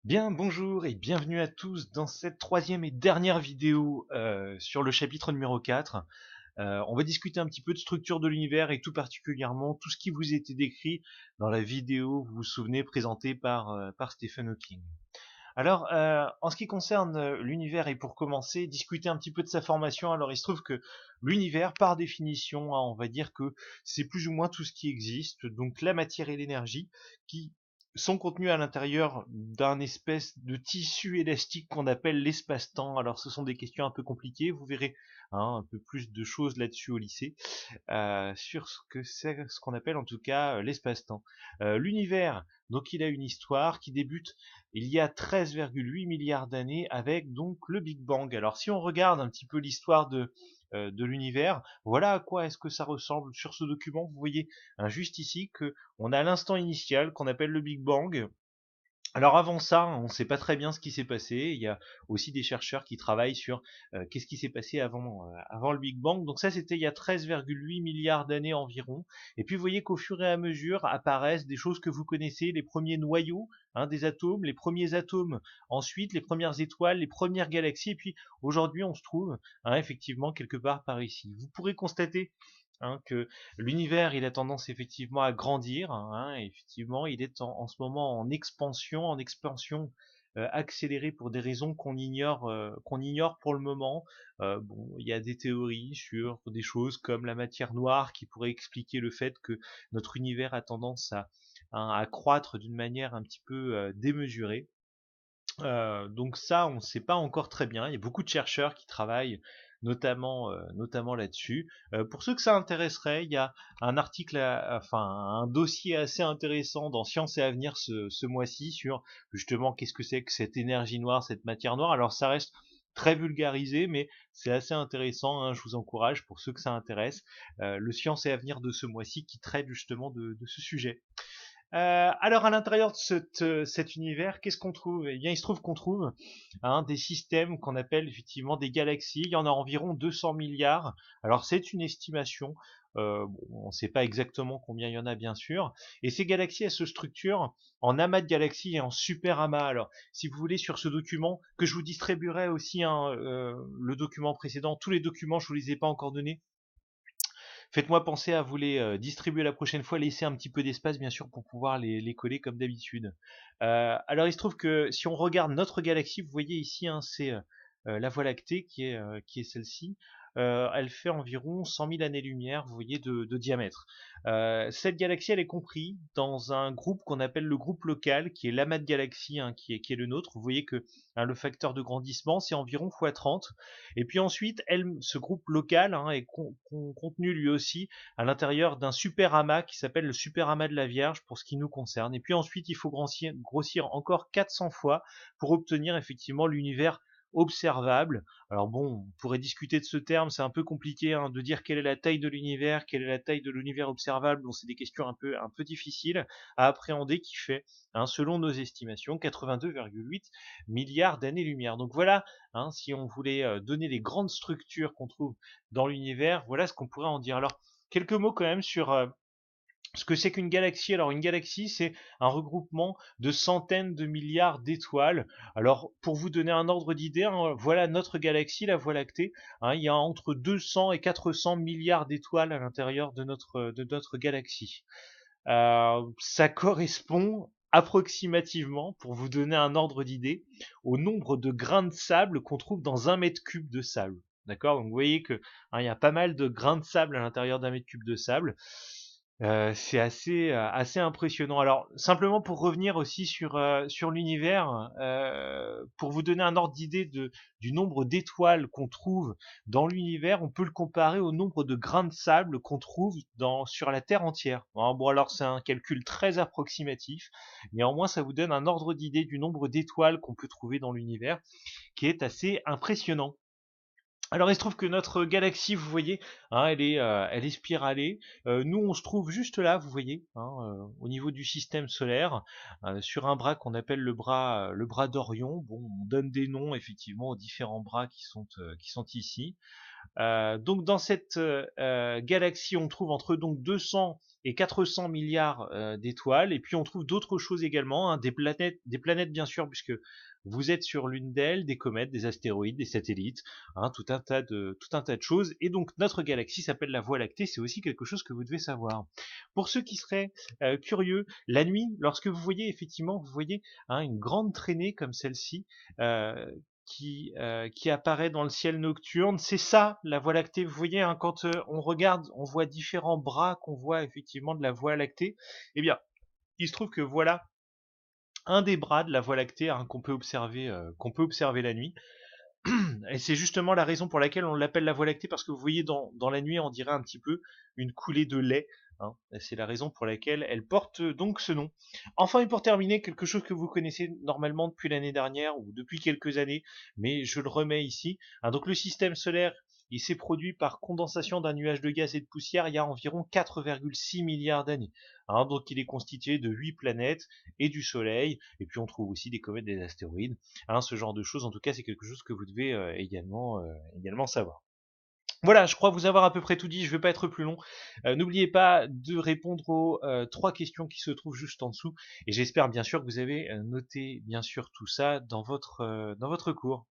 Bien, bonjour et bienvenue à tous dans cette troisième et dernière vidéo sur le chapitre numéro 4. On va discuter un petit peu de structure de l'univers et tout particulièrement tout ce qui vous a été décrit dans la vidéo, vous vous souvenez, présentée par Stephen Hawking. Alors, en ce qui concerne l'univers et pour commencer, discuter un petit peu de sa formation, alors il se trouve que l'univers, par définition, on va dire que c'est plus ou moins tout ce qui existe, donc la matière et l'énergie, qui sont contenus à l'intérieur d'un espèce de tissu élastique qu'on appelle l'espace-temps. Alors ce sont des questions un peu compliquées, vous verrez un peu plus de choses là-dessus au lycée, sur ce que c'est, ce qu'on appelle en tout cas l'espace-temps. L'univers, donc il a une histoire qui débute il y a 13,8 milliards d'années avec donc le Big Bang. Alors si on regarde un petit peu l'histoire de l'univers, voilà à quoi est-ce que ça ressemble sur ce document. Vous voyez juste ici que on a l'instant initial qu'on appelle le Big Bang. Alors avant ça, on ne sait pas très bien ce qui s'est passé. Il y a aussi des chercheurs qui travaillent sur qu'est-ce qui s'est passé avant le Big Bang. Donc ça, c'était il y a 13,8 milliards d'années environ. Et puis vous voyez qu'au fur et à mesure apparaissent des choses que vous connaissez, les premiers noyaux des atomes, les premiers atomes, ensuite les premières étoiles, les premières galaxies. Et puis aujourd'hui, on se trouve effectivement quelque part par ici. Vous pourrez constater que l'univers il a tendance effectivement à grandir, et effectivement il est en ce moment en expansion accélérée pour des raisons qu'on ignore pour le moment. Bon, il y a des théories sur des choses comme la matière noire qui pourrait expliquer le fait que notre univers a tendance à croître d'une manière un petit peu démesurée. Donc ça, on ne sait pas encore très bien. Il y a beaucoup de chercheurs qui travaillent notamment là-dessus. Pour ceux que ça intéresserait, il y a un article, enfin un dossier assez intéressant dans Science et Avenir ce mois-ci sur justement qu'est-ce que c'est que cette énergie noire, cette matière noire. Alors ça reste très vulgarisé, mais c'est assez intéressant. Je vous encourage pour ceux que ça intéresse. Le Science et Avenir de ce mois-ci qui traite justement de ce sujet. Alors à l'intérieur de cet univers, qu'est-ce qu'on trouve? Eh bien, il se trouve qu'on trouve des systèmes qu'on appelle effectivement des galaxies. Il y en a environ 200 milliards. Alors c'est une estimation. Bon, on ne sait pas exactement combien il y en a bien sûr. Et ces galaxies, elles se structurent en amas de galaxies et en super amas. Alors, si vous voulez, sur ce document que je vous distribuerai aussi, le document précédent, tous les documents, je vous les ai pas encore donnés. Faites-moi penser à vous les distribuer la prochaine fois, laisser un petit peu d'espace bien sûr pour pouvoir les coller comme d'habitude. Alors il se trouve que si on regarde notre galaxie, vous voyez ici, c'est la Voie lactée qui est celle-ci. Elle fait environ 100 000 années-lumière, vous voyez, de diamètre. Cette galaxie, elle est comprise dans un groupe qu'on appelle le groupe local, qui est l'amas de galaxies, qui est le nôtre. Vous voyez que le facteur de grandissement, c'est environ x 30. Et puis ensuite, ce groupe local est contenu lui aussi à l'intérieur d'un super amas qui s'appelle le super amas de la Vierge pour ce qui nous concerne. Et puis ensuite, il faut grossir encore 400 fois pour obtenir effectivement l'univers observable. Alors bon, on pourrait discuter de ce terme, c'est un peu compliqué de dire quelle est la taille de l'univers, quelle est la taille de l'univers observable. Donc c'est des questions un peu difficiles à appréhender qui fait, selon nos estimations, 82,8 milliards d'années-lumière. Donc voilà, si on voulait donner les grandes structures qu'on trouve dans l'univers, voilà ce qu'on pourrait en dire. Alors, quelques mots quand même sur ce que c'est qu'une galaxie. Alors, une galaxie, c'est un regroupement de centaines de milliards d'étoiles. Alors, pour vous donner un ordre d'idée, voilà notre galaxie, la Voie lactée. Il y a entre 200 et 400 milliards d'étoiles à l'intérieur de notre galaxie. Ça correspond approximativement, pour vous donner un ordre d'idée, au nombre de grains de sable qu'on trouve dans 1 mètre cube de sable. D'accord? Donc vous voyez que il y a pas mal de grains de sable à l'intérieur d'1 mètre cube de sable. C'est assez impressionnant. Alors simplement pour revenir aussi sur l'univers, pour vous donner un ordre d'idée du nombre d'étoiles qu'on trouve dans l'univers, on peut le comparer au nombre de grains de sable qu'on trouve sur la Terre entière. Bon alors c'est un calcul très approximatif, néanmoins ça vous donne un ordre d'idée du nombre d'étoiles qu'on peut trouver dans l'univers, qui est assez impressionnant. Alors il se trouve que notre galaxie, vous voyez, elle est spiralée. Nous, on se trouve juste là, vous voyez, au niveau du système solaire, sur un bras qu'on appelle le bras d'Orion. Bon, on donne des noms effectivement aux différents bras qui sont ici. Donc dans cette galaxie, on trouve entre donc 200 et 400 milliards d'étoiles, et puis on trouve d'autres choses également, hein, des planètes bien sûr, puisque vous êtes sur l'une d'elles, des comètes, des astéroïdes, des satellites, hein, tout un tas de choses. Et donc notre galaxie s'appelle la Voie lactée, c'est aussi quelque chose que vous devez savoir. Pour ceux qui seraient curieux, la nuit, lorsque vous voyez effectivement, vous voyez hein, une grande traînée comme celle-ci, euh, qui apparaît dans le ciel nocturne. C'est ça la Voie lactée. Vous voyez, hein, quand on regarde, on voit différents bras qu'on voit effectivement de la Voie lactée. Eh bien, il se trouve que voilà un des bras de la Voie lactée hein, qu'on peut observer la nuit. Et c'est justement la raison pour laquelle on l'appelle la Voie lactée, parce que vous voyez dans la nuit, on dirait un petit peu une coulée de lait. Hein. C'est la raison pour laquelle elle porte donc ce nom. Enfin, et pour terminer, quelque chose que vous connaissez normalement depuis l'année dernière ou depuis quelques années, mais je le remets ici. Hein, donc le système solaire, il s'est produit par condensation d'un nuage de gaz et de poussière il y a environ 4,6 milliards d'années. Hein, donc il est constitué de 8 planètes et du Soleil, et puis on trouve aussi des comètes, des astéroïdes. Hein, ce genre de choses, en tout cas, c'est quelque chose que vous devez également savoir. Voilà, je crois vous avoir à peu près tout dit, je ne vais pas être plus long. N'oubliez pas de répondre aux 3 questions qui se trouvent juste en dessous, et j'espère bien sûr que vous avez noté bien sûr tout ça dans votre cours.